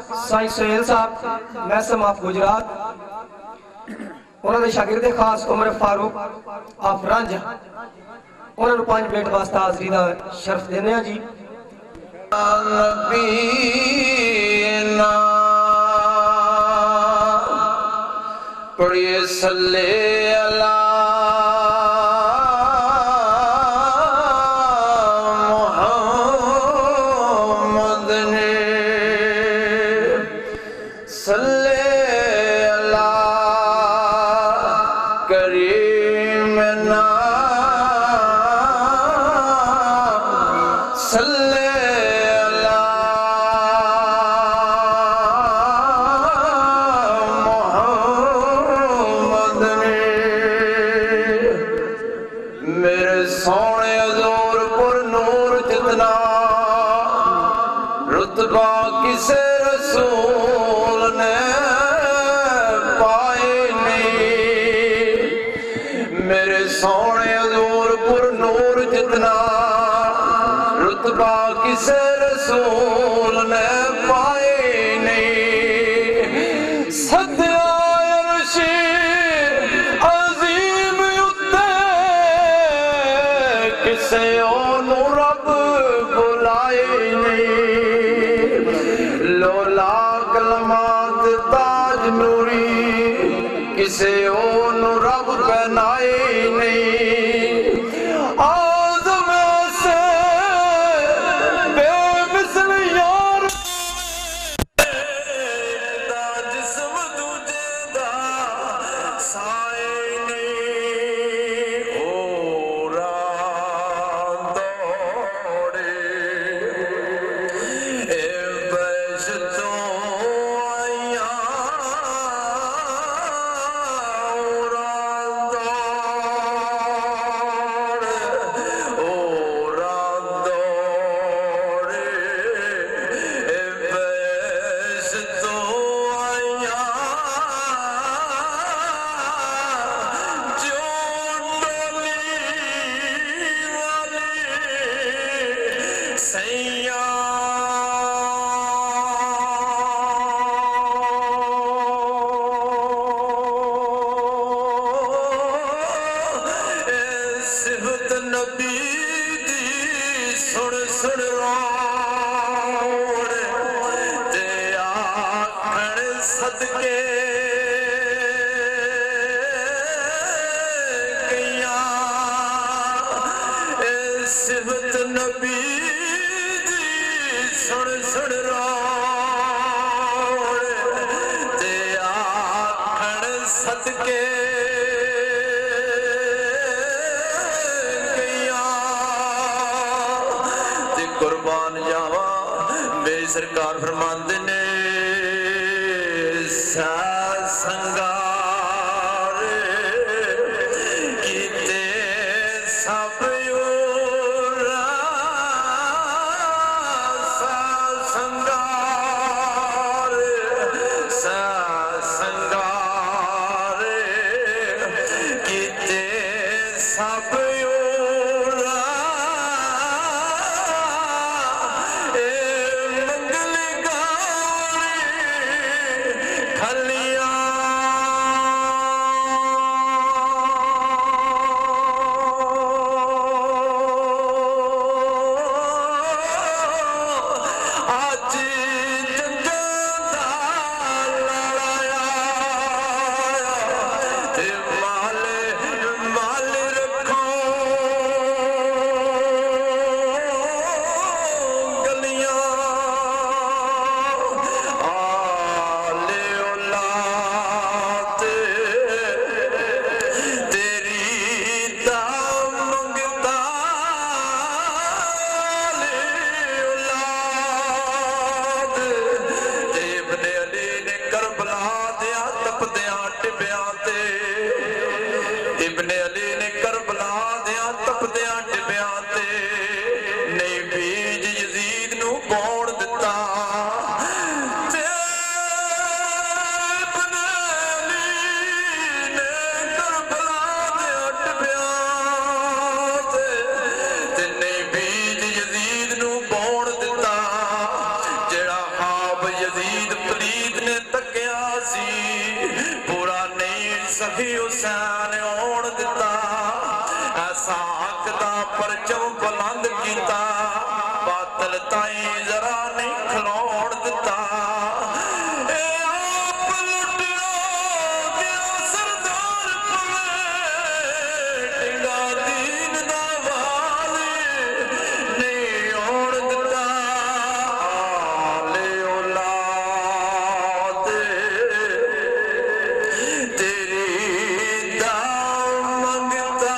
سائیں سہیل صاحب محسم آف گجرات انہوں نے شاگرد خاص عمر فاروق آف رنج انہوں نے 5 بیٹ واسطہ حاضری دا شرف دینے ہیں جی نبینا پڑھئے صلی اللہ کسے رسول نے پائے نہیں صدیہ عرش عظیم اتے کسے اونو رب بلائے نہیں لولا کلمات تاج نوری کسے اونو رب پہنائے نہیں قربان جاوا میری سرکار فرماندے نے سات سنگار کیتے سب یورا سات سنگار کیتے سب خلی شہی حسین اوڑ دیتا ایسا حق دا پرچم بلند کیتا باطل تائیں ذرا نہیں کھلوڑ دیتا اے آپ لٹیا دیا سردار پلے ٹنگا دین دا والی نہیں اوڑ دیتا آلے اولاد تیری دام منگتا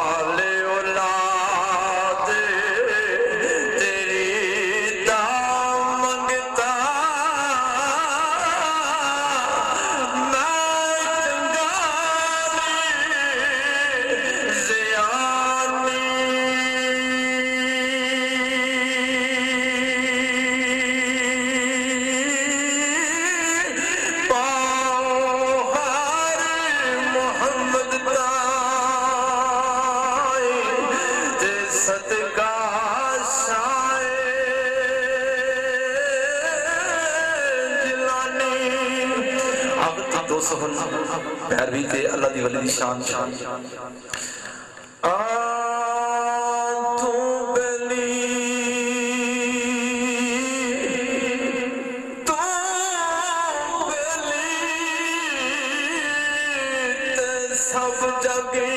آلے اولاد آلے اولاد تیری دام منگتا میں چنگالی زیانی پاؤں ہر محمد تائی تے صدقہ شائے جلانی اب تھی دو سہن پیروی تے اللہ دی ولی دی شان تو بلی تو بلی تے سب جگی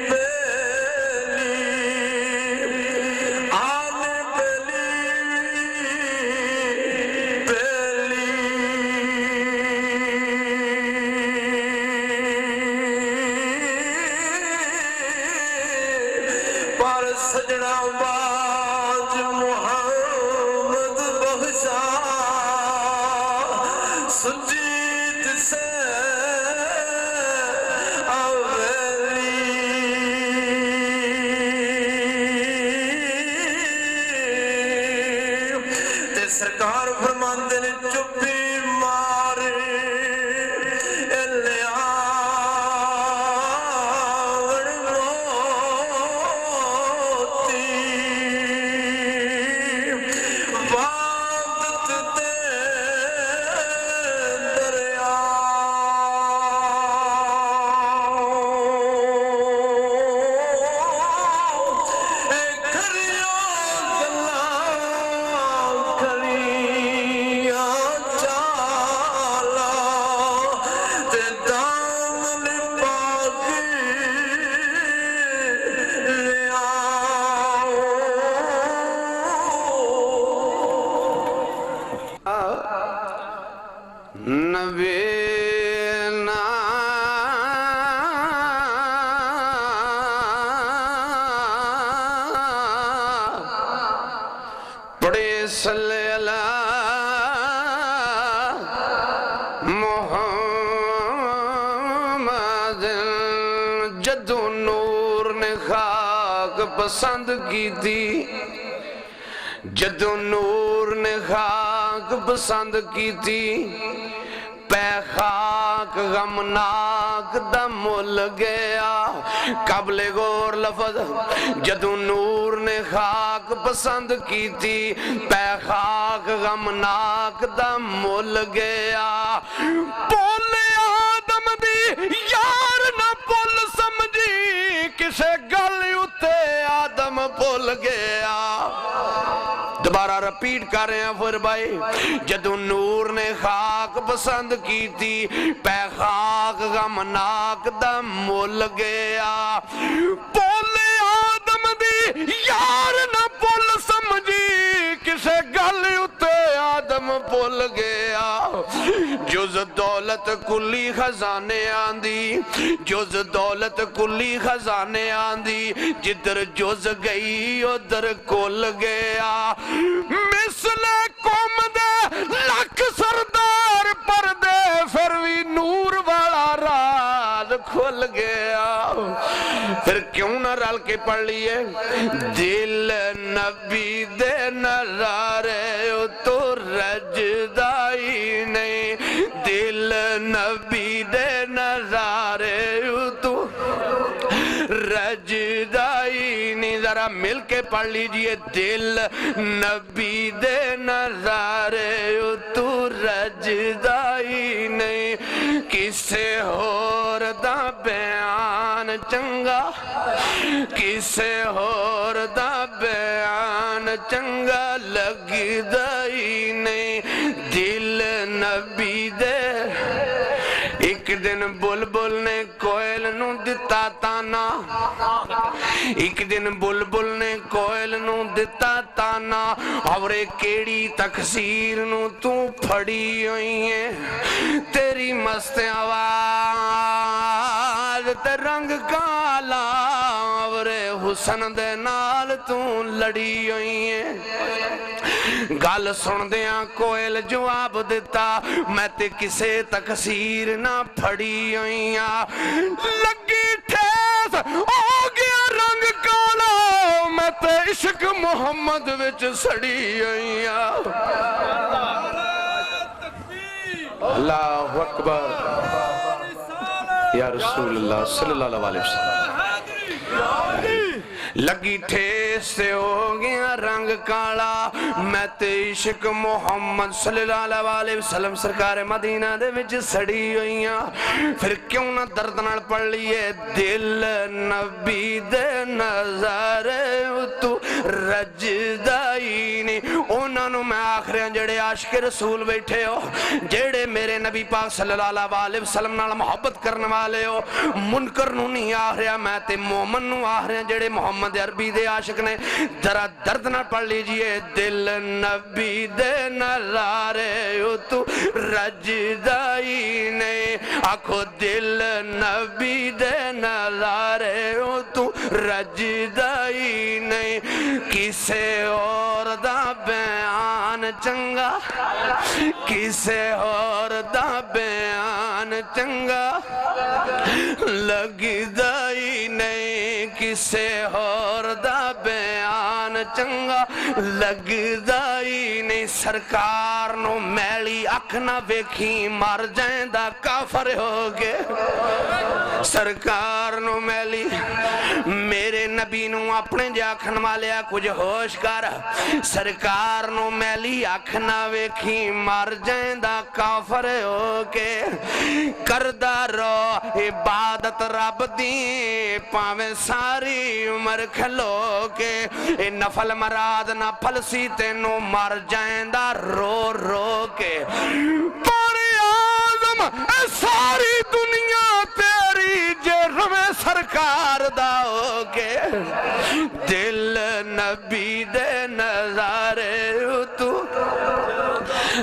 بلی آن بلی پر سجنا باج محمد بخشا سجید سے اولی تے سرکار فرماندے نے چپی مارے نبینا پڑے صلی اللہ محمد جدو نور نے خاک پسند کی تھی جدو نور نے خاک پسند کی تھی پہ خاک غمناک دا مل گیا قبل غور لفظ جدو نور نے خاک پسند کی تھی پہ خاک غمناک دا مل گیا پول آدم دی یار نہ پول سمجھی کسے گل اتے آدم پول گیا دوبارہ رپیٹ کر رہے ہیں پھر بھائی جدو نور نے خاک پسند کی تھی پہ خاک غمناک دا مل گیا پول آدم دی یار نہ پول سمجھی کسے گل اتے آدم پول گیا جز دولت کلی خزانے آندی جز دولت کلی خزانے آندی جدر جز گئی ادھر کل گیا مثل قوم دے لکھ سردار پردے پھر بھی نور والا راز کھل گیا پھر کیوں نہ رل کے پڑھ لیے دل نبی دے نظارے تو رجدائی نہیں دل نبی دے نظارے تو رج رجدائی نہیں. ذرا مل کے پڑھ لیجئے. دل نبی دے نظارے تو رجدائی نہیں. کسے ہور دا بیان چنگا, کسے ہور دا بیان چنگا لگدائی نہیں. دل نبی دے. ایک دن بلبل نے کوئل نو دتا تانا, ایک دن بلبل نے کوئل نو دتا تانا. اور کیڑی تقصیر نو تو پھڑی ہوئی ہے, تیری مست آواز تے رنگ کالا, اور حسن دے نال تو لڑی ہوئی ہے. گل سن دیاں کوئل جواب دیتا, میں تے کسے تقصیر نہ پھڑی ہوئیاں. لگی ٹھیس ہو گیا رنگ کالا, میں تے عشق محمد وچ سڑی ہوئیاں. اللہ اکبر یا رسول اللہ صلی اللہ علیہ وسلم. لگی ٹھیس سے ہو گیا رنگ کالا, میں تے عشق محمد صلی اللہ علیہ وسلم سرکار مدینہ دے وچ سڑی ہوئیاں. پھر کیوں نہ درد نال پڑھ لیے. دل نبی دے نظارے تو رجدائی نہیں. انہاں نو میں آخریاں جڑے عاشق رسول بیٹھے ہو, جڑے میرے نبی پاک صلی اللہ علیہ وسلم نال محبت کرنے والے ہو, منکر نو نہیں آخ رہا, میں تے مومن نو آخ رہا جڑے محمد عربی دے عاشق نے. ذرا درد نہ پڑھ لیجئے. دل نبی دے نظارے تو رجدائی نہیں. آکھو دل نبی دے نظارے تو رجدائی نہیں. کسے اور دا بیان چنگا, کسے اور دا بیان چنگا لگدائی نہیں. کسے اور دا بیان چنگا لگدائی نہیں. سرکار نو میلی اکھ نہ ویکھی مر جائیں دا کافر ہو گے. سرکار نو میلی, میرے نبی نو اپنے جے آکھن والیا کچھ ہوش کر. سرکار نو میلی اکھ نہ ویکھی مر جائیں دا کافر ہو کے. کردہ رو عبادت رب دی پاویں ساری عمر کھلو کے. نفل مراد نہ پھلسی تینوں مر جائیں دا رو رو کے. پوری آزم اے ساری دنیا تیری جے روے سرکار دا ہو کے. دل نبی دے نظارے تو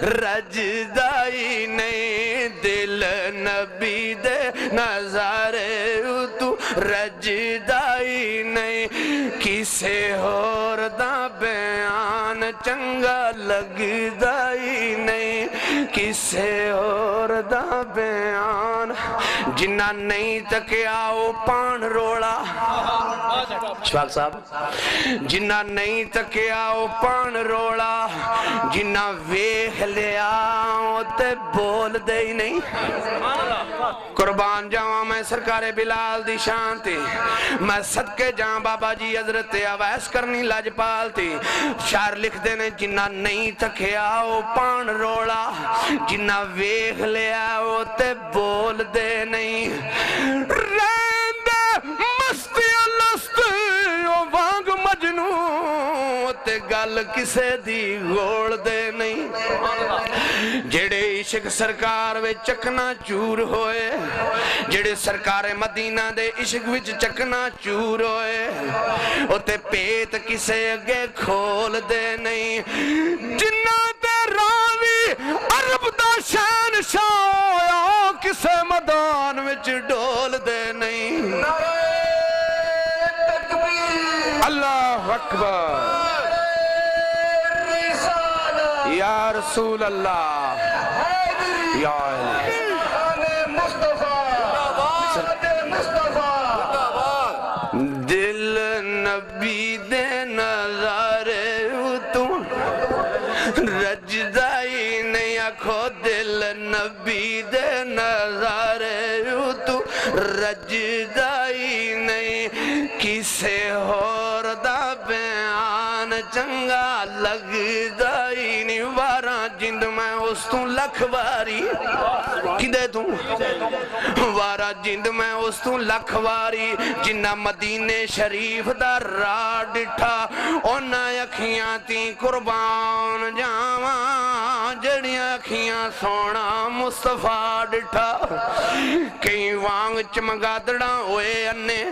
رجدائی نہیں. دل نبی دے نظارے تو رجدائی نہیں. کسے اور دا بیان چنگا لگدائی نہیں. کسے اور دا بیان. جنہ نہیں تکیا او پان روڑا, شفاق صاحب, جنہ نہیں تکیا او پان روڑا. جنہ ویخ لیا او تے بول دے ہی نہیں. قربان جاواں میں سرکار بلال دی شان تھی, میں صدقے جاں بابا جی حضرت اویس کرنی لاجپال تھی. شاعر لکھ دینے جنہ نہیں تکیا او پان روڑا, جنہ ویخ لیا او تے بول دے نہیں. رہندے مستی لست او وانگ مجنو تے گل کسے دی گوڑ دے نہیں. جڑے عشق سرکار وے چکنا چور ہوئے, جڑے سرکار مدینہ دے عشق وچ چکنا چور ہوئے, او تے پیت کسے اگے کھول دے نہیں. جنہ تے راوی عرب دا شان شاہ کسے مدان وچ ڈول دے نہیں. اللہ اکبر یا رسول اللہ یا دل نبی دے نظارے تو رجدائی نہیں. آکھو دل نبی دے نظارے تو رجدائی نہیں. کسے ہور دا بیان چنگا لگدا ہی نہیں وارا جند میں اس تو لکھ واری کدے تو وارا جند میں اس تو لکھ واری جنہ مدینے شریف دا راہ ڈٹھا اونا اکھیاں تی قربان جاواں جڑیاں اکھیاں سونا مصطفیٰ ڈٹھا کہیں وانگ چمگادڑا ہوئے انے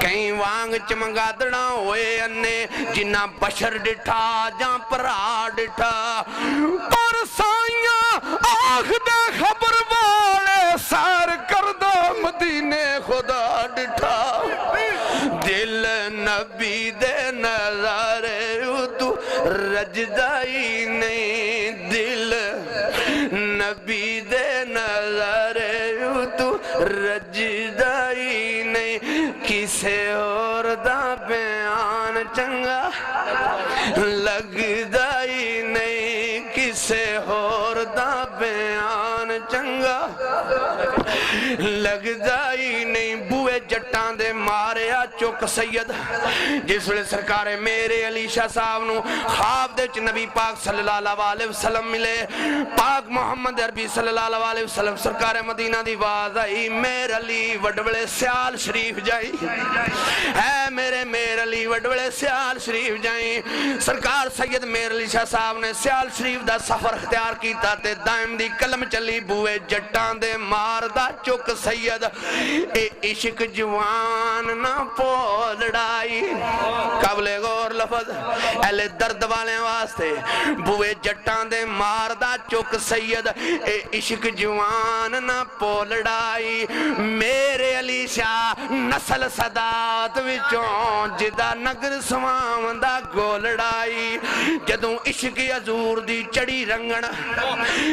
کہیں وانگ چمگادڑا ہوئے انے جنہ بشر ڈٹھا جاں پرا ڈٹھا پر سائیاں آخ دے خبر والے سار کردہ مدینے خدا ڈٹھا دل نبی دے نظارے تو رجدائی نہیں دل نبی دے نظارے تو رجدائی نہیں کسے اور دا بیان چنگا لگدائی نہیں کسے اور دا بیان چنگا لگدائی نہیں بوئے جٹان دے ماریا چوک سید جس ویلے سرکار میرے علی شاہ صاحب نو خواب دے چ نبی پاک صلی اللہ علیہ وسلم ملے پاک محمد عربی صلی اللہ علیہ وسلم سرکار مدینہ دی باز آئی میر علی وڈوڑے سیال شریف جائی اے میر علی وڈوڑے سیال شریف جائی سرکار سید میر علی شاہ صاحب نے سیال شریف دا سفر اختیار کیتا تے دائم دی کلم چلی بوئے جٹان دے مار دا چک سید اے عشق جوان نہ پولڑائی قبل غور لفظ اہل درد والے واسطے بوئے جٹان دے مار دا چک سید اے عشق جوان نہ پولڑائی میرے علی شاہ نسل صدات وچوں جدا نگر سوام دا گولڑائی جدوں عشق حضور دی چڑی رنگن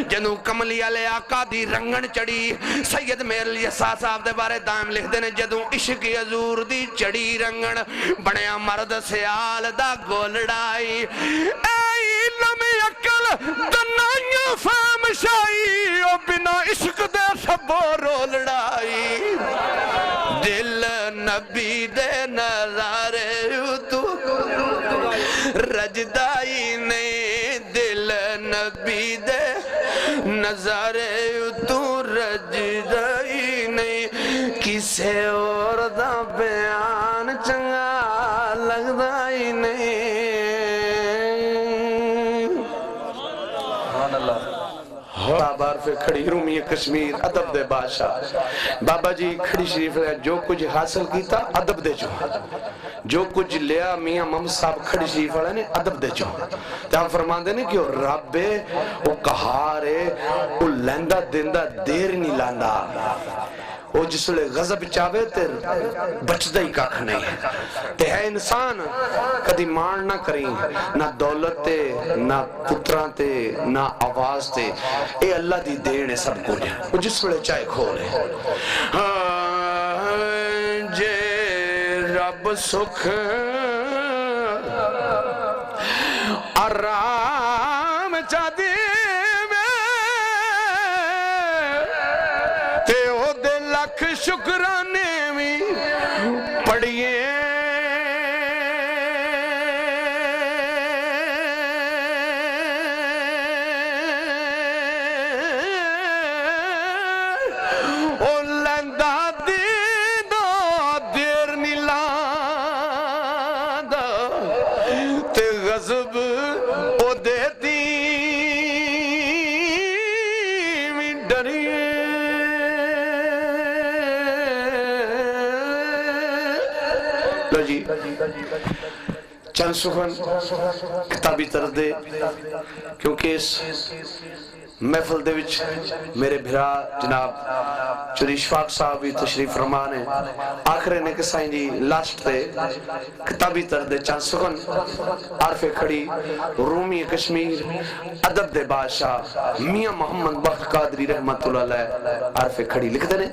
جدوں کملی علی آقا دی رنگن چڑی سید میرے لیے صاحب دے بارے دائم لکھ دینے جدوں عشق حضور دی چڑی رنگن بڑیا مرد سیال دا گولڑائی اے علم اکل دنائیوں فہم شائی او بنا عشق دے سبو رولڑائی دل نبی دے نظارے تو رجدائی نہیں دل نبی دے نظارے تو رجدائی نہیں کسے اور دا بیان چنگا لگدائی نہیں بابا عرف کھڑی رومی کشمیر ادب دے بادشاہ بابا جی کھڑی شریف لیا جو کچھ حاصل کیتا ادب دے جو کچھ لیا میاں محمد صاحب کھڑی شریف والے نے ادب دے تو ہم فرمان دے کہ وہ رب ہے وہ کہار ہے وہ لیندہ دیندہ دیر نہیں لاندہ وہ جس لئے غضب چاہوے تیر بچدہ ہی کاکھ نہیں تے ہے انسان کدی مار نہ کریں نہ دولت تے نہ پتران تے نہ آواز تے اے اللہ دی دینے سب کو لیا وہ جس لئے چاہے کھولے جے رب سکھ آرام چاہ دی شکرانے میں پڑھئے او لندہ دیدہ دیر نیلہ دا تے غضب او دیتی میں ڈریے جی چند سخن کتابی طرح دے کیونکہ اس محفل دے وچ میرے بھرا جناب چوری اشفاق صاحب بھی تشریف فرمان ہے آخرے نے کسائیں جی لاسٹ دے کتابی طرح دے چند سخن عارف کھڑی رومی کشمیر ادب دے بادشاہ میاں محمد بخت قادری رحمت اللہ علیہ عارف کھڑی لکھ دینے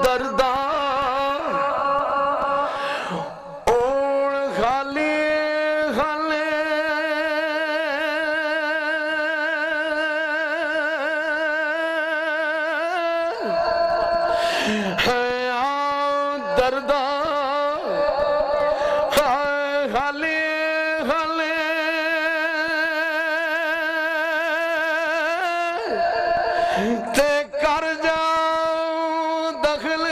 دردہ اور غالی غالے دردا حالے حالے تے کر جاؤ دخل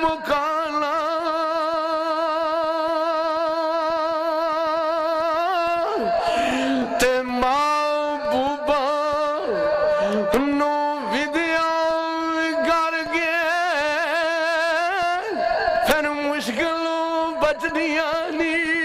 مکالا تے ماں بوبا نو ودیا گر گئے پھر مشکل بچدیاں نہیں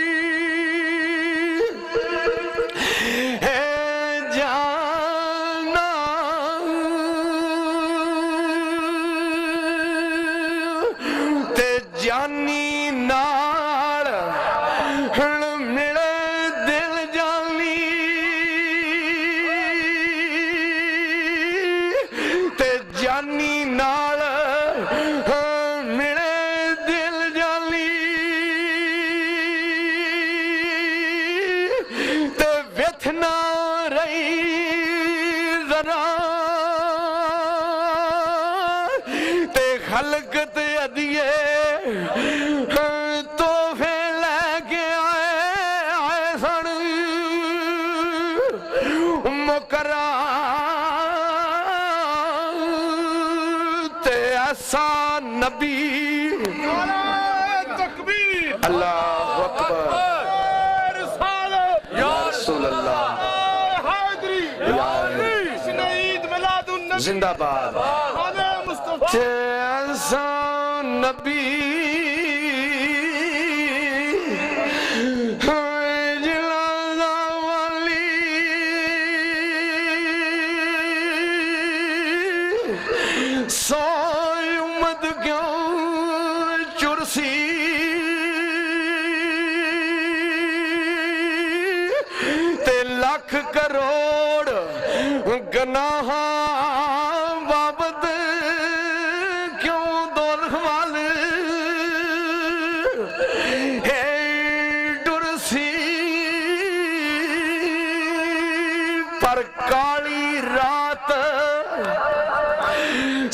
جانی نال ملے دل جانی تے جانی نال ملے دل جانی تے وتھ نہ رہی ذرا تے خلقت ادیے تحفے لے کے آئے سن مکرا تے ایسا نبی تکبیر اللہ اکبر یا رسول اللہ زندہ باد تے ایسا نبی سوئی امت کیوں چرسی تے لاکھ کروڑ گناہ بابت کیوں دوزخ والے ڈرسی پر کالی رات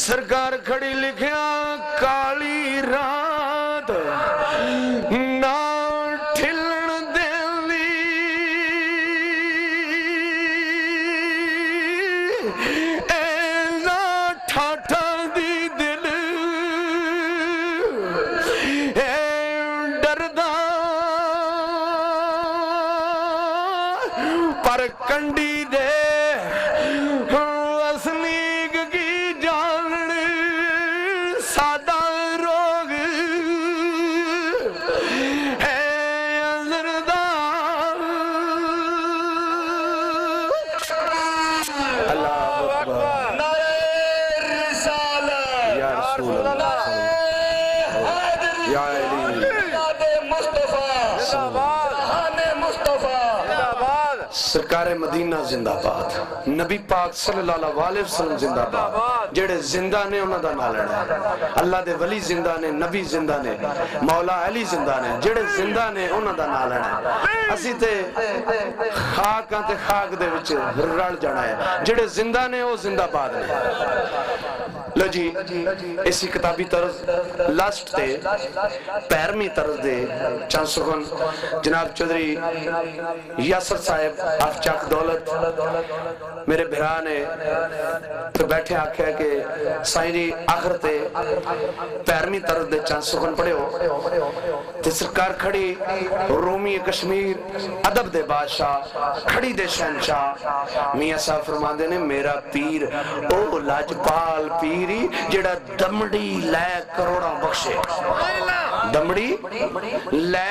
سرکار کھڑی لکھیا کالی رات نہ ٹھلن دینی اے نہ ٹھاٹھا دی دل اے ڈردا پر کنڈی دے سرکار مدینہ زندہ باد نبی پاک صلی اللہ علیہ وسلم زندہ باد جڑے زندہ نے انہوں دا نہ لینا اللہ دے ولی زندہ نے نبی زندہ نے مولا علی زندہ نے جڑے زندہ نے انہوں دا نہ لینا اسی تے خاکاں تے خاک دے وچ رڑ جانا ہے جڑے زندہ نے وہ زندہ باد نے لو جی اسی کتابی طرز لاسٹ تے پیرمی طرز دے چند سخن جناب چودھری یاسر صاحب آف چاک دولت میرے بھرا نے پھر بیٹھے آکھے ہے کہ سائیں جی آخر تے پیرمی طرز دے چند سخن پڑے ہو تے سرکار کھڑی رومی کشمیر ادب دے بادشاہ کھڑی دے شہنشاہ میاں صاحب فرما دے نے میرا پیر او لاجپال پیری جڑا دمڑی لے کروڑاں بخشے دمڑی لے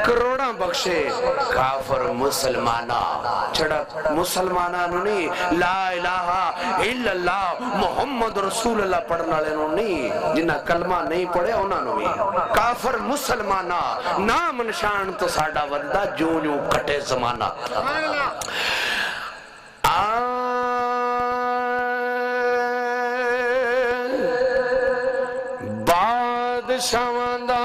کروڑاں بخشے کافر مسلمانہ چھڑا مسلمانہ نو نہیں لا الہ الا اللہ محمد رسول اللہ پڑھنا لے نو نہیں جنہ کلمہ نہیں پڑھے انہاں نو نہیں کافر مسلمانہ نام نشان تو ساڑا ودہ جو جو کٹے زمانہ بادشاہاں دا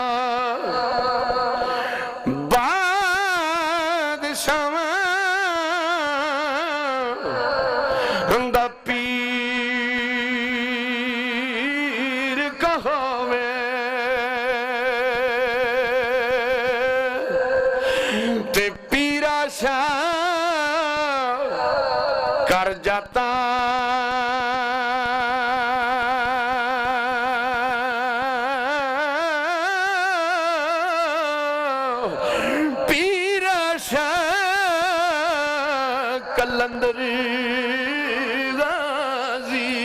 تے پیرا شاہ کر جاتا پیرا شاہ کلندر غازی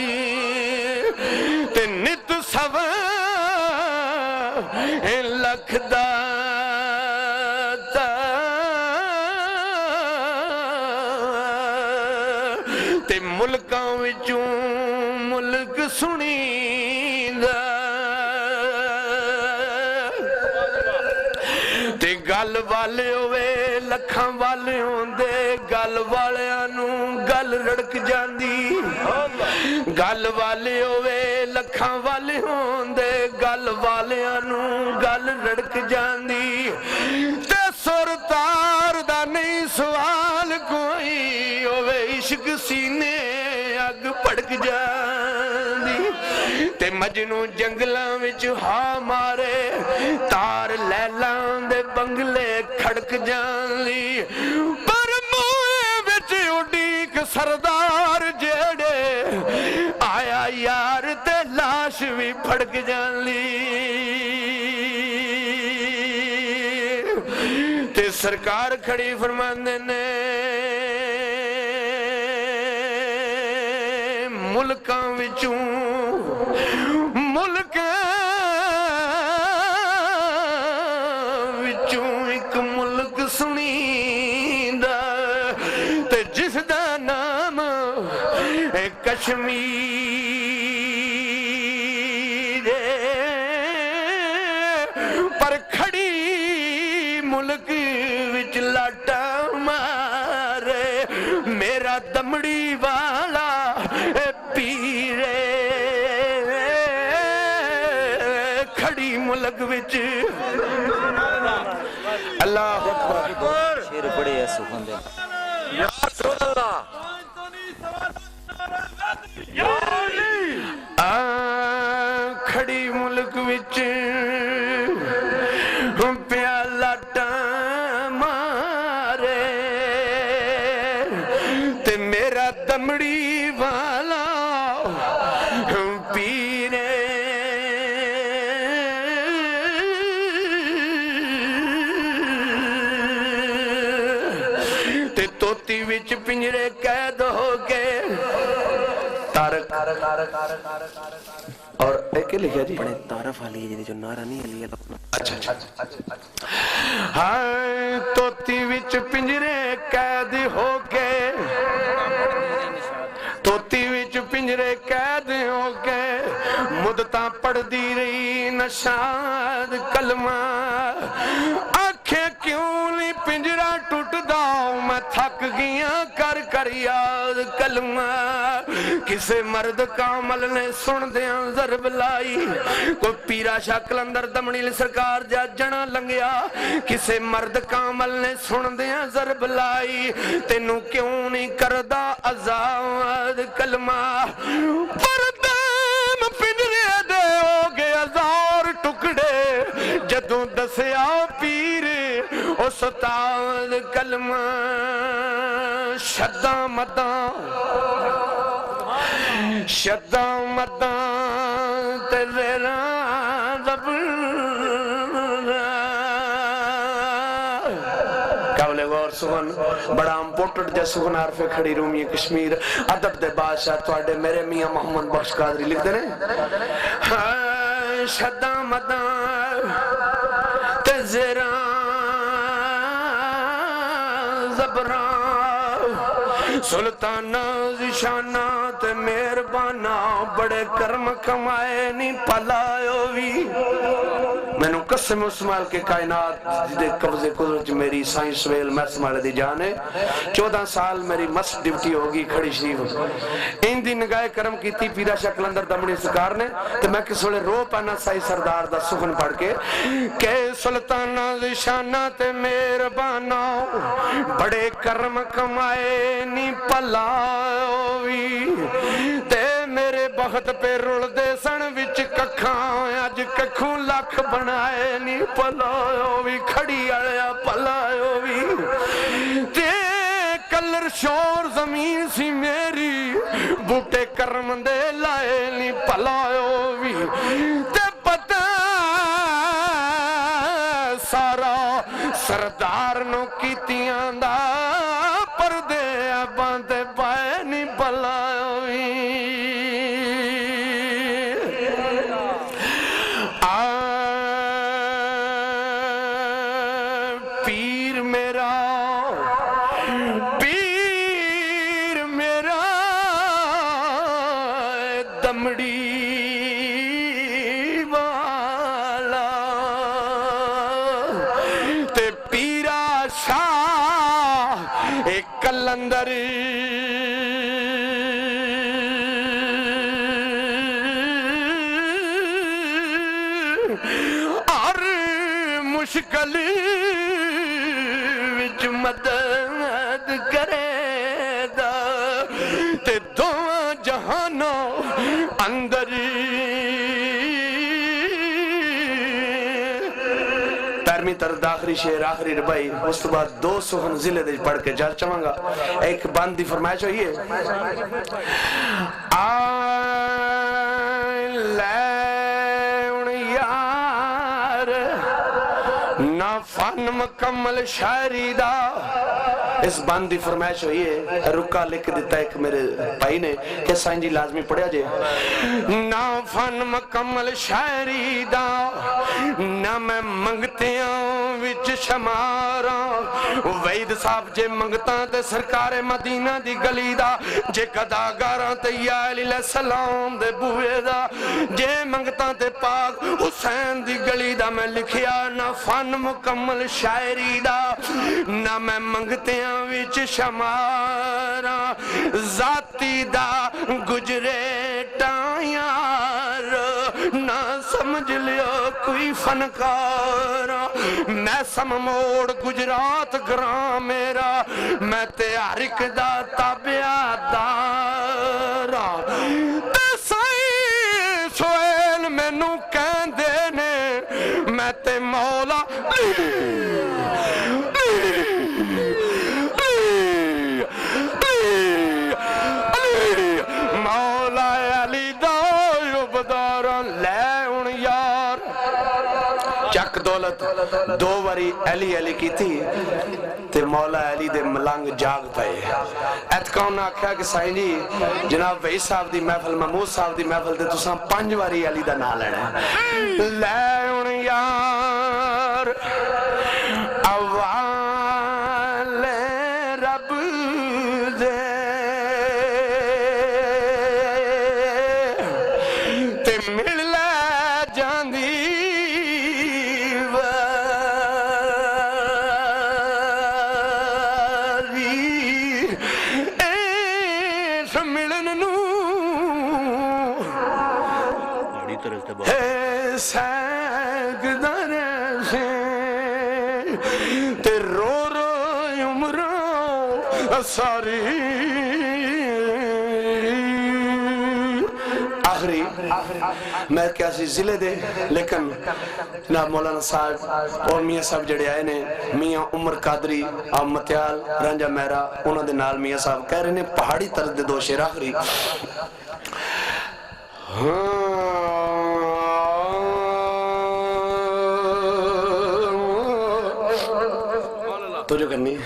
تے نت سوا لکھ دا تے ملکاں وچوں ملک سنیندا تے گل والے ہوئے لکھاں والے ہوندے گل والیاں نوں گل رڑک جاندی گل والے ہوئے لکھاں والے ہوندے گل والیاں نوں گل رڑک جاندی تے سر تار دا نہیں سوال کوئی ہوئے عشق سینے اگ پڑک جاندی تے مجنو جنگلاں وچ ہا مارے تار لیلاں دے بنگلے کھڑک جاندی پر موئے وچ اڈیک سردار جیڑے آیا یار تے لاش بھی پھڑک جاندی تے سرکار کھڑی فرماندے نے ملکاں وچوں ایک ملک سنیندا تے جس دا نام کشمیر پر کھڑی ملک وچ لاٹا مارے میرا دمڑی والا پیرے کھڑی ملک وچ اللہ اکبر شیر بڑے ہے سبحان اللہ یا رسول اللہ کھڑی ملک وچ پیالہ مارے تے میرا دمڑی والا پیرے تے توتی وچ پنجرے قید ہو کے تارک اور ایک لکھا جی بڑے تعارف والی ہے جو نعرہ نہیں علی اچھا ہاں توتی وچ پنجرے قید ہو کے توتی وچ پنجرے قید ہو کے مدتاں پڑھ دی رہی نشاد کلمہ آنکھیں کیوں نہیں پنجرہ ٹوٹ داؤں میں تھک گیا کر کر یاد کلمہ کسے مرد کامل نے سن دیاں ضرب لائی کوئی پیرا شاہ کلندر دمنی سرکار جا جنا لنگیا کسے مرد کامل نے سن دیاں ضرب لائی تینوں کیوں نہیں کردہ عذاب کلمہ پردام پنجرے دے ہو گئے ہزار ٹکڑے جدوں دسیا پیر او ستاد کلمہ شدہ مداں تیرے قابل غور سخن بڑا امپورٹنٹ جا سخن عارف کھڑی رومی کشمیر ادب دے بادشاہ تواڈے میرے میاں محمد بخش قادری لکھ دے رہے شدہ مداں تے زیران زبران سلطانہ زشانہ تے مہربانہ بڑے کرم کمائے نہیں پلائیو بھی میں نے قسم اسمال کے کائنات دے قبضے قدرت میری سائنس ویل میں اسمال دی جانے 14 سال میری مست ڈیوٹی ہوگی کھڑی شریف ان دی نگاہ کرم کی تھی پیرا شاہ کلندر دمنی سکار نے تو میں کس وڑے رو پانا سائی سردار دا سخن پڑھ کے کہ سلطانہ زشانہ تے مہربانہ بڑے کرم کمائے نہیں پلائیو تے میرے بخت پہ رول دے سن وچ ککھاں اج ککھوں لکھ بنائے نہیں پلائیو بھی کھڑی آیا پلائیو بھی ٹیلر شور زمین سی میری بوٹے کرم دے لائے نہیں پلایو بھی تے پتہ سارا سردار نو کیتیاں دا پردے باندے پائے نہیں پلایو بھی پیر میرا دمڑی والا تے پیرا شاہ ایک کلندر اور مشکل وچ مدد کرے دا تے دو جہانوں اندر پیرمی ترد آخری شعر آخری ربائی اس تو بعد 2 سخن ضلع دے پڑھ کے جا چاہاں گا ایک بند دی فرمائش ہوئی ہے نہ فن مکمل شاعری دا اس بند دی فرمائش ہوئی ہے رکا لکھ دیتا ایک میرے بھائی نے کہ سائن جی لازمی پڑھیا جے نہ فن مکمل شاعری دا نہ میں منگتیاں وچ شماراں وعید صاحب جے منگتاں تے سرکار مدینہ دی گلی دا جے قداگاراں تے یا علیہ السلام دے بوئے دا جے منگتاں تے پاک حسین دی گلی دا میں لکھیا نہ فن مکمل شاعری دا نہ میں منگتیاں وچ شمارا ذاتی دا گجرے ٹائیار نہ سمجھ لیا کوئی فنکارا میں سم موڑ گجرات گراں میرا میں تیارک دا تابعہ دارا تے سائی سویل میں نو کہندے نے میں تے مولا مولا علی دا یبدارا لے ان یار چک دولت 2 واری علی علی کی تھی تے مولا علی دے ملنگ جاگ پائے اتکاؤں نے آکھا کہ سائن جی جناب وحی صاحب دی محفل محمود صاحب دی محفل دے تساں 5 واری علی دا نہ لینے لے ان یار اوال رب دے تے مل لے جاندی سیگ در سے تے رو رو عمروں ساری آخری میں کیاسی ضلع دے لیکن جناب مولانا صاحب اور میاں صاحب جڑے آئے نے میاں عمر قادری اور متیال رنجا میرا انہوں دے نال میاں صاحب کہہ رہے نے پہاڑی طرز دے 2 شعر آخری تو جو کرنی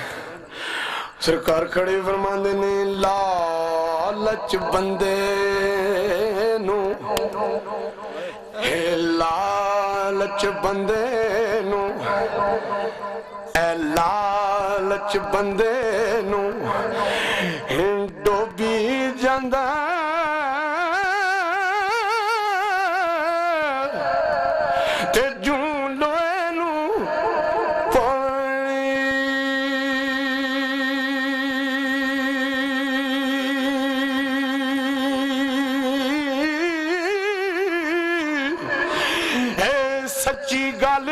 سرکار کھڑے فرماندے نے لالچ بندے نو اے لالچ بندے نو اے لالچ بندے نو ڈوبی جاندہ تے جوں لوئے نو سچی گل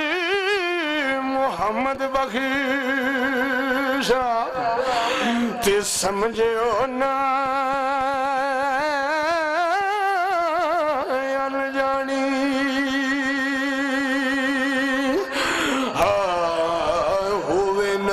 محمد بخشا تے سمجھو نا انجانی ہوئے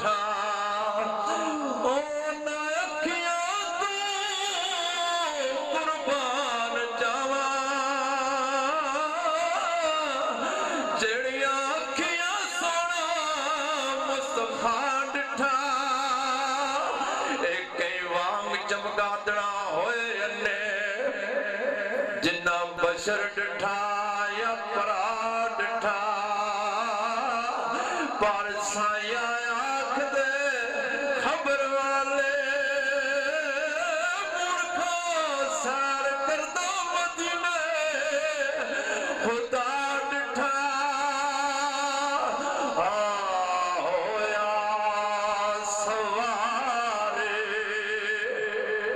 ٹھا او نہ اکھیاں تو قربان جاواں جڑیاں اکھیاں سونا مصطفیٰ ڈٹھا ایک کئی وانگ چمکا دڑا ہوئے انے جنہ بشر ڈٹھا یا پرا ڈٹھا پر سایہ آنکھ دے خبر والے مڑکھا سار کر دو مدینے خدا ڈٹھا ہویا سوارے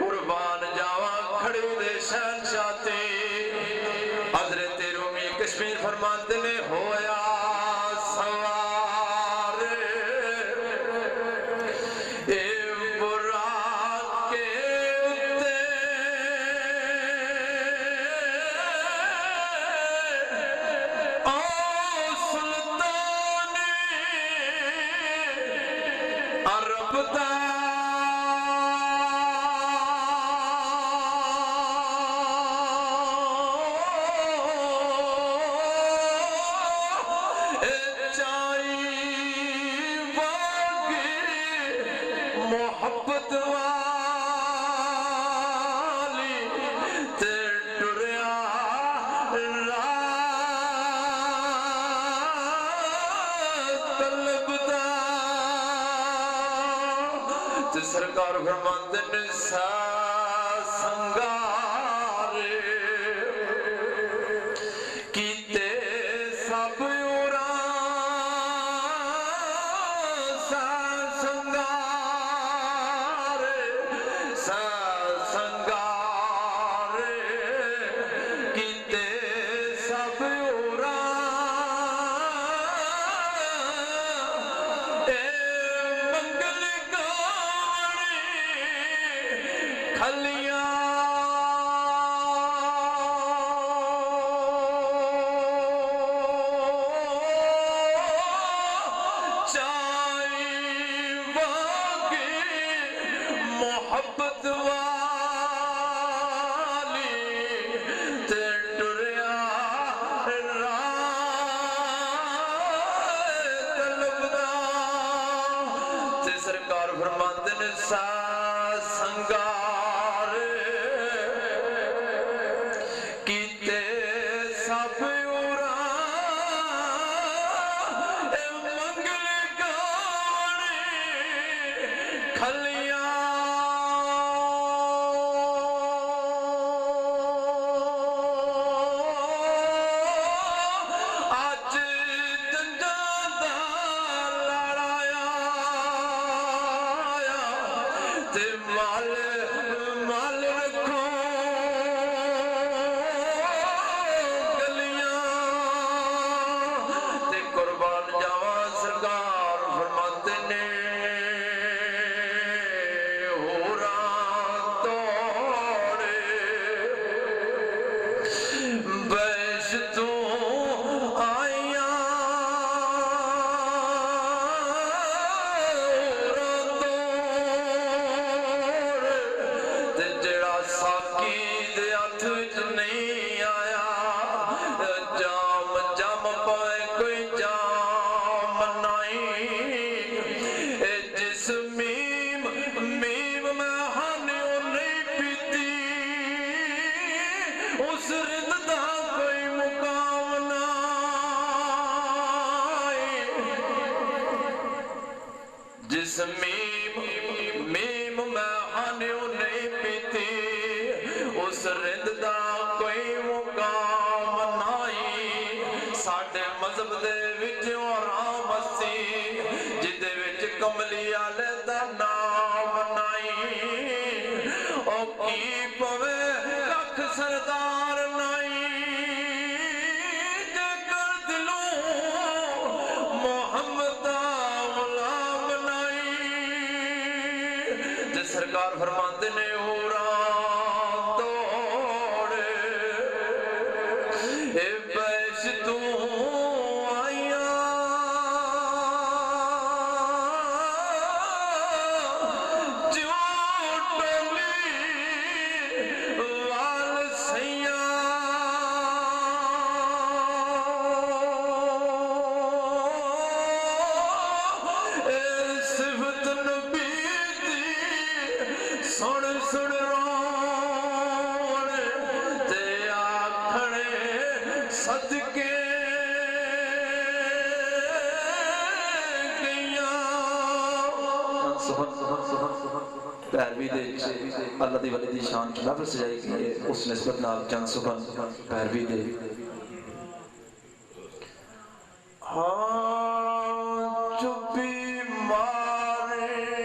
قربان جاواں کھڑی دے شہنشاہ تے حضرت رومی کشمیر فرماتے نے ہویا سوارے اے براق کے اتے او سلطانی عرب دا محبت والی تے ٹریا راہ طلب دا تے سرکار فرماندے نے سنگارے کیتے سب محبت والی تے ٹریا راہ طلب دا تے سرکار فرماندے نے سنگار کیتے سب منگل گاڑی کھلیاں مال رکھو گلیاں تے قربان جاواں سرکار فرماندے نے ہوراں توڑے بیش تو آئیاں ساکی دے ہاتھ وچ نہیں آیا جام جام پائے کوئی جام نہیں اے جس میم میں ہانیوں نہیں پیتی اس رد دا کوئی مقام نہیں جس میم میں ہانیوں نہیں پیتی اس رند دا کوئی مقام نہیں ساڈے مذہب دے وچ آرام سی جدے وچ کملی والے دا نام نہیں او کی پوے لکھ سردار نہیں جے کر دلوں محمد دا غلام نہیں تے سرکار فرماندے نے بیش تو آئیاں پیروی دے اللہ دی ولی دی شان کی محفل سجائی گئی ہے اس نسبت نال چند سخن پیروی دے چپی مارے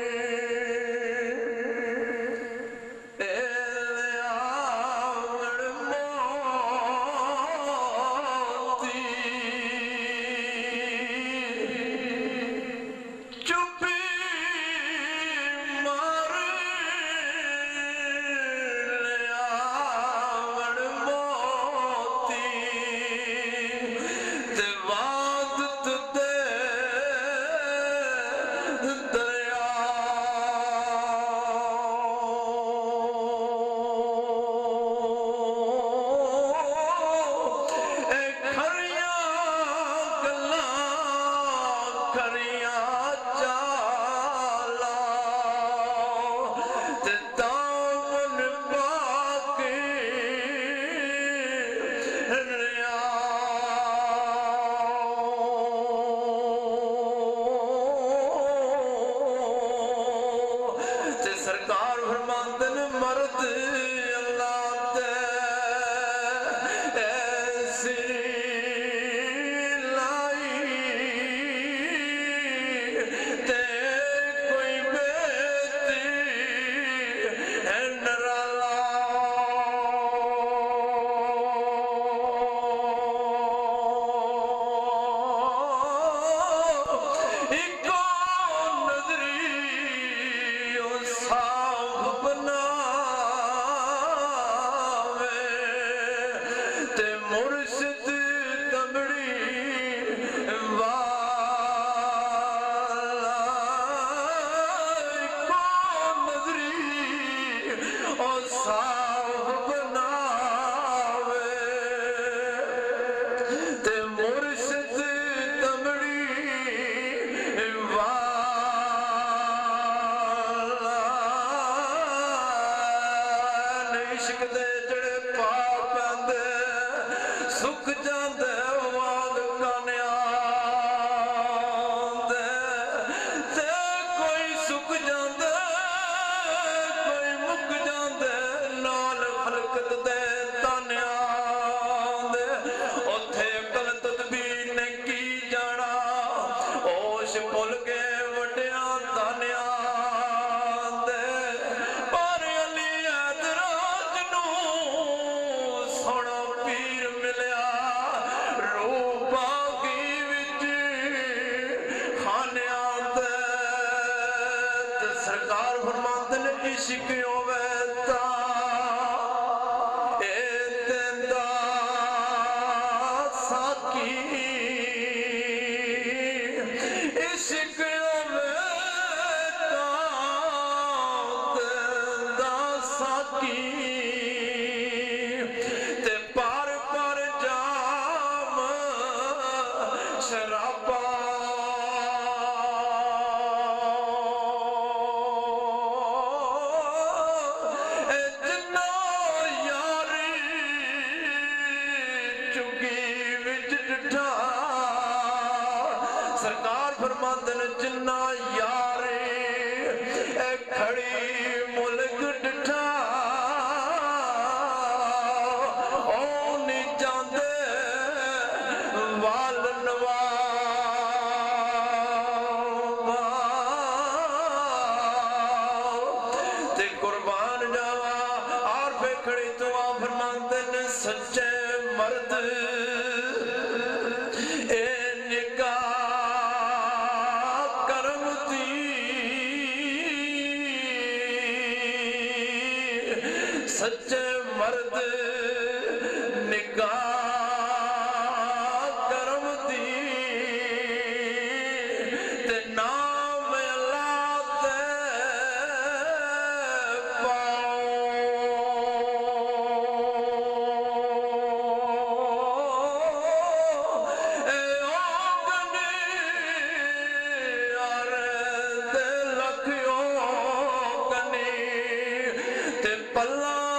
پلا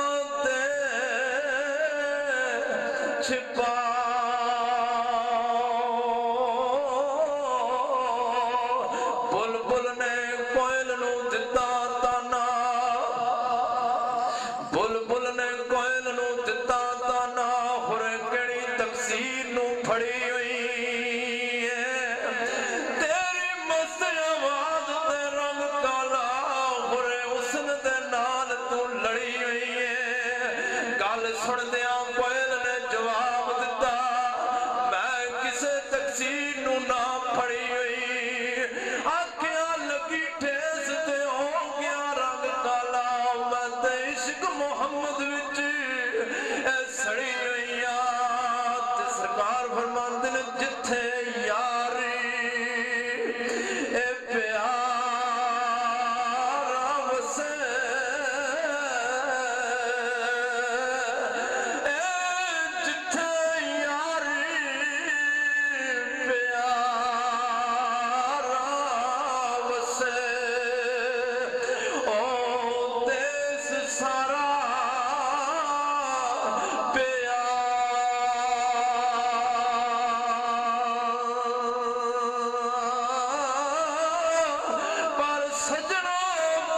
سجنا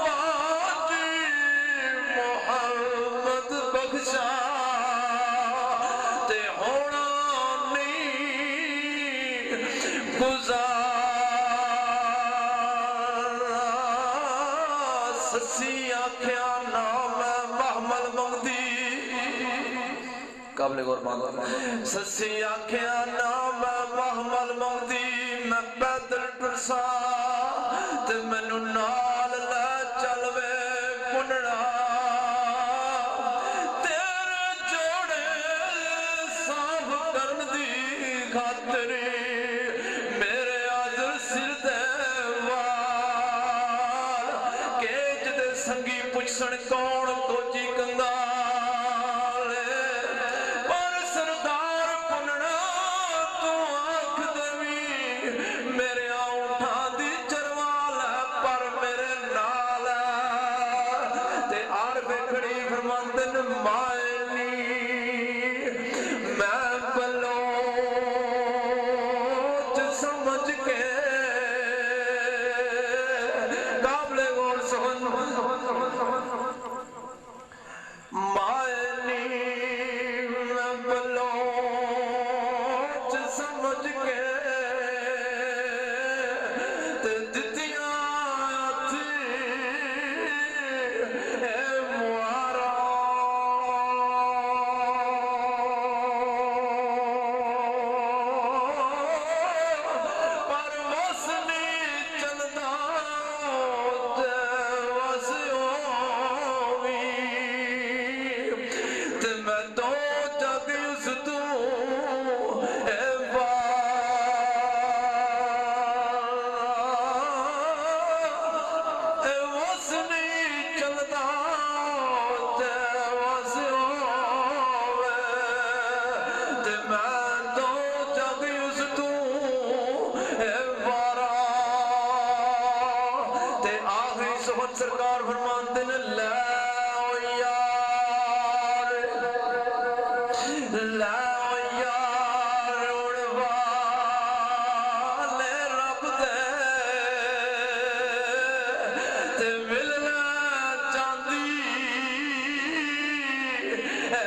باجی محمد بخشا تے ہونا نہیں گزارا سسی آکھیا نام محمل مغدی قابل غور باندھا سسی آکھیا نام محمل مغدی میں پیدل ٹرسا تے مینوں نال لے چل وے کنڑا تیرے جوڑے صاف کرن دی خاطر میرے آجر سر دے وال کیچ دے سنگی پچھسن کون کوچی کنگال پر سردار کنڑا تو آنکھ دوی میرے آؤٹھا دی چروال ہے پر میرے نال ہے تے آر بیکھڑی فرماندن مائنی میں بلوچ سمجھ کے قابل غور سمجھ مائنی میں بلوچ سمجھ کے تے دتیاں تھی اے موارا پر وسنی چلدا تے وسیوی تے میں تو جگ اس تو اے اے وسنی چلدا تے وسیوی تے میں تو جگ اس تو اے وارا تے آخری صحبت سرکار فرماندے نے لے او یار لے او یار اڑوالے رب دے تے ملنا چاندی اے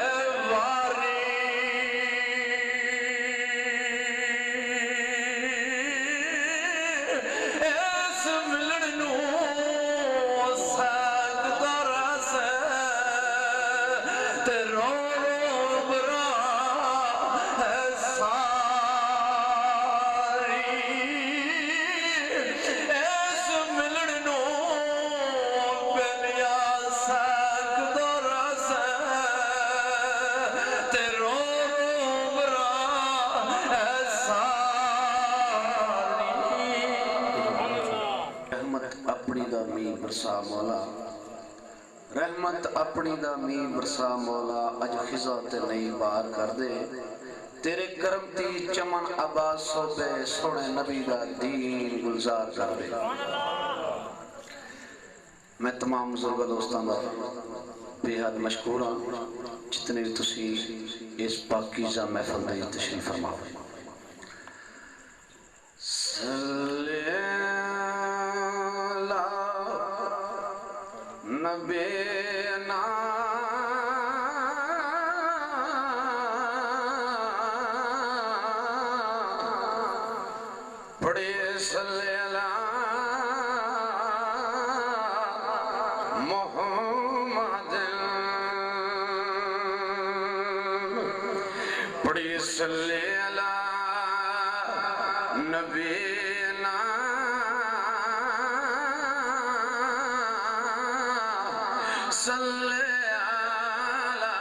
واری اس ملن نو سجدہ رس تے رو رو برا ہے ساری اس ملن نو بلیا سجدہ رس تے رو رو برا ہے ساری رحمت اپنی دا می برسا مولا رحمت اپنی دا می برسا مولا اج خزا تے نئی بار کر دے تیرے کرم تی چمن عباس صوبے سونے نبی دا دین گلزار کر دے میں تمام بزرگ دوستان دا بے حد مشکور ہوں جتنے بھی تسی اس پاکیزہ محفل دے تشریف فرماؤ صلی نبینا پڑھے صلی اللہ محمد پڑھے صلی اللہ نبینا صلی علی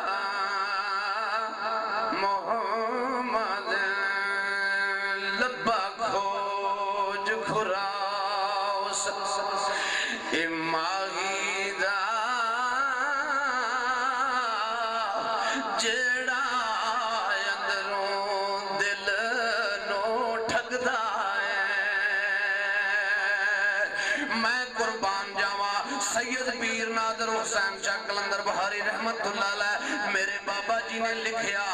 محمد لبا کھوج کھراؤس اماغی دا جیڑا اندروں دل نو ٹھگدا ہے میں قربان جاواں سید پیر نادر حسین شاہ کلندر بہاری رحمت اللہ علیہ میرے بابا جی نے لکھیا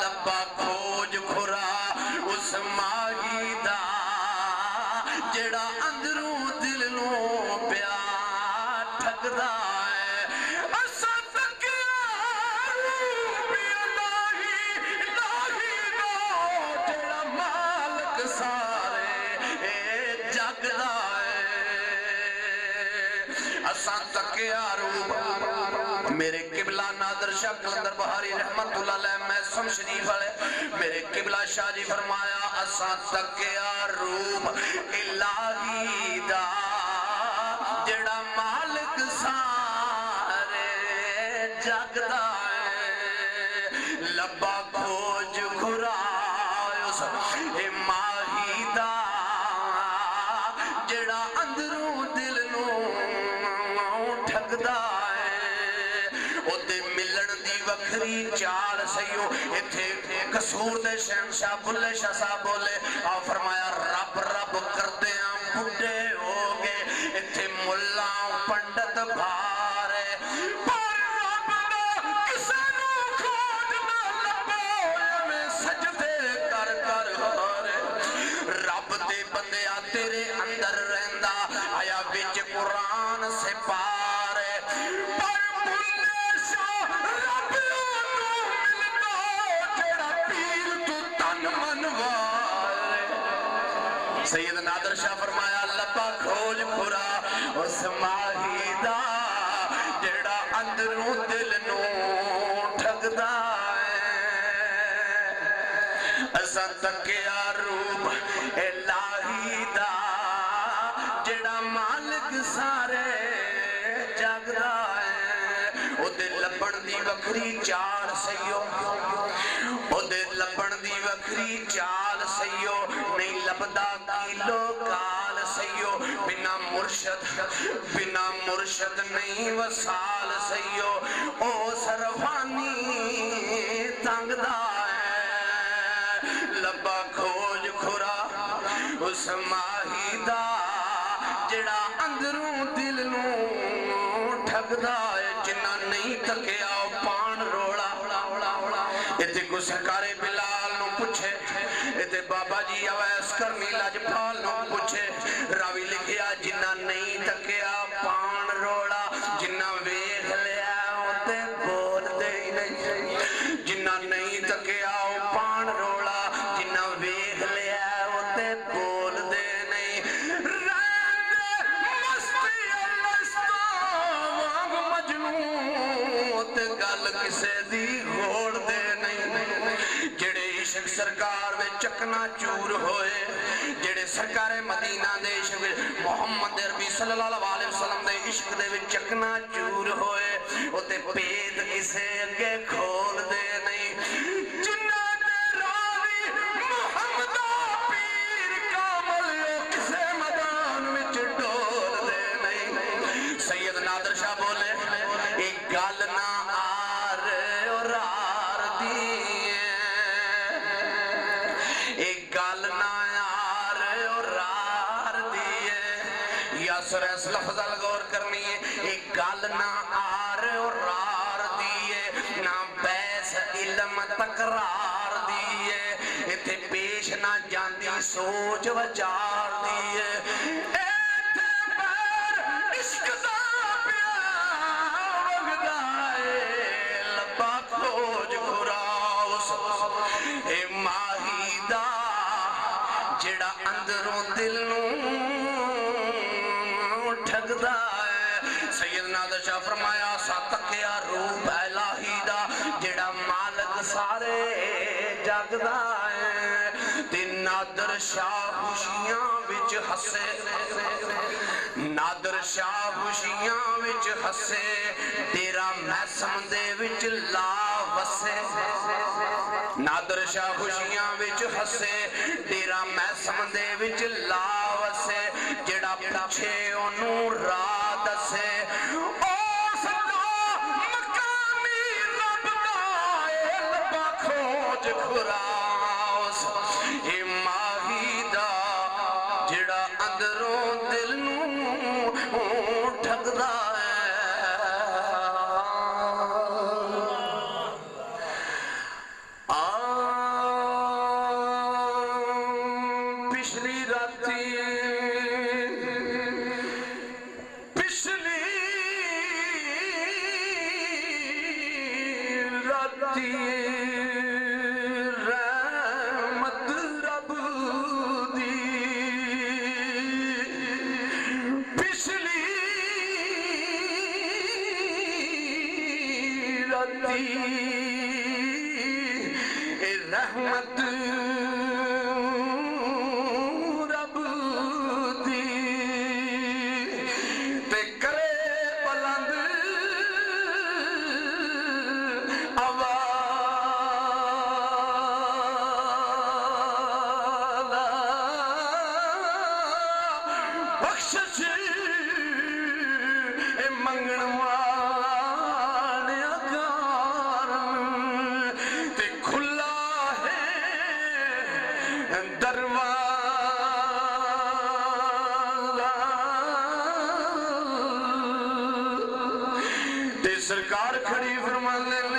لبا کھوج کھرا اس ماہی دا جڑا اندروں دل نو پیار اساں تکیا روپ میرے قبلہ نادر شاہ کلندر بہاری رحمت اللہ علیہ محسن شریف والے میرے قبلہ شاہ جی فرمایا اساں تکیا روپ الہی دا جڑا مالک سارے جگ دا لبا کھوج کھرائیس اے ماہی دا جڑا اندروں دل نوں ٹھگدا ہے او تے ملن دی وکھری چال سیو ایتھے قصور دے شہنشاہ بھلے شاہ صاحب بولے آ فرمایا رب رب کردے ہیں بڈھے ہو گئے ایتھے ملاں پنڈت بھارے تیرے اندر رہندا آیا بچ قرآن سے پارے پر بھلے شاہ رب ملنا جڑا پیر تو تن منوارے سید نادر شاہ فرمایا لبا کھوج کھرا اس ماہی دا جڑا اندروں دل نوں ٹھگدا اساں تکیا روپ الہی دا جڑا مالک سارے جگدا ہے او دے لبن دی وکھری چال سیو او دے لبن دی وکھری چال سیو نہیں لبدا کیلو کال سیو بنا مرشد نہیں وصال سیو او سرفانی تنگدا لبا کھوج کھرا اس ماہی دا جڑا اندروں دل نوں ٹھگدا ہے جنہ نہیں تکیا پان روڑا ایتے کو سرکار بلال نو پوچھے ایتے بابا جی اویس کرنی لاجپال نو پوچھے راوی لکھیا جنہ نہیں تکیا پان روڑا جنہ ویکھ لیا ہوتے بول دے نہیں جنہ نہیں تکیا پان روڑا جنہ ویکھ لیا ہوتے بول دے نہیں مستی وانگ مجنون تے گل کسے دی گھوڑ دے نہیں جڑے عشق سرکار وے چکنا چور ہوئے جڑے سرکار مدینہ دے عشق محمد عربی صلی اللہ علیہ وسلم دے عشق دے وے چکنا چور ہوئے او تے پید کسے اگے کھول دے نہیں جنہ دے راوی محمد پیر کامل کسے مدان وچ ڈول دے نہیں سید نادر شاہ بولے ایک گل نہ آر اور آر دیئے ایک گل نہ آر اور آر دیئے یا سر اس لفظ غور کرنی ہے ایک گل نہ آر اور آر دیئے نہ بیس علم تقرار دیئے ایتھے پیش نہ جاندی سوچ وچار دیئے ایتھے پیر عشق دا پیار وگدائے لبا کھوج کھراؤس اے ماہی دا جڑا اندروں دل نوں ٹھگدا ہے سید نادر شاہ فرمایا سا تکیا روپ الہی دا جڑا مالک سارے جگدا ہے تے نادر شاہ خوشیاں وچ ہسے نادر شاہ خوشیاں وچ ہسے تیرا محسم دے وچ لا وسے نادر شاہ خوشیاں وچ ہسے تیرا محسم دے وچ لا وسے جڑا پچھے انہوں راہ دسے او سدا مقامی رب دا لبا کھوج کھراؤس اے ماہی دا جڑا اندروں دل نوں ٹھگدا ہے پچھلی راتی رات لتی رحمت رب دی تے کرے بلند بخشش اے منگن والے کارن تے کھلا ہے دروازہ تے سرکار کھڑی فرماندے